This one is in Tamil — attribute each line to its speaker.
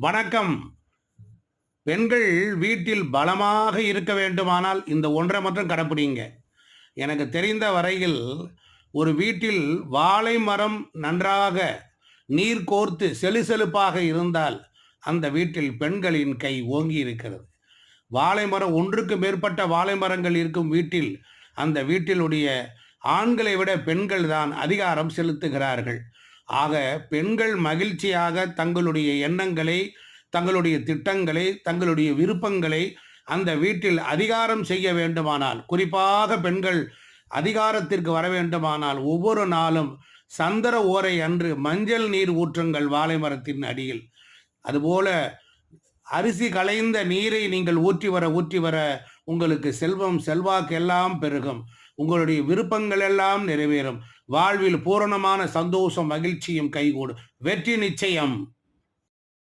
Speaker 1: வணக்கம். பெண்கள் வீட்டில் பலமாக இருக்க வேண்டுமானால் இந்த ஒன்றை மட்டும் கடைப்பிடிங்க. எனக்கு தெரிந்த வரையில் ஒரு வீட்டில் வாழை மரம் நன்றாக நீர் கோர்த்து செழுசெழுப்பாக இருந்தால் அந்த வீட்டில் பெண்களின் கை ஓங்கி இருக்கிறது. வாழை மரம் ஒன்றுக்கு மேற்பட்ட வாழை மரங்கள் இருக்கும் வீட்டில் அந்த வீட்டிலுடைய ஆண்களை விட பெண்கள் தான் அதிகாரம் செலுத்துகிறார்கள். ஆக பெண்கள் மகிழ்ச்சியாக தங்களுடைய எண்ணங்களை, தங்களுடைய திட்டங்களை, தங்களுடைய விருப்பங்களை அந்த வீட்டில் அதிகாரம் செய்ய வேண்டுமானால், குறிப்பாக பெண்கள் அதிகாரத்திற்கு வர வேண்டுமானால் ஒவ்வொரு நாளும் சந்திர ஓரை அன்று மஞ்சள் நீர் ஊற்றுங்கள் வாழை மரத்தின் அடியில். அதுபோல அரிசி களைந்த நீரை நீங்கள் ஊற்றி வர உங்களுக்கு செல்வம் செல்வாக்கு எல்லாம் பெருகும். உங்களுடைய விருப்பங்கள் எல்லாம் நிறைவேறும். வாழ்வில் பூரணமான சந்தோஷம் மகிழ்ச்சியும் கைகூடும். வெற்றி நிச்சயம்.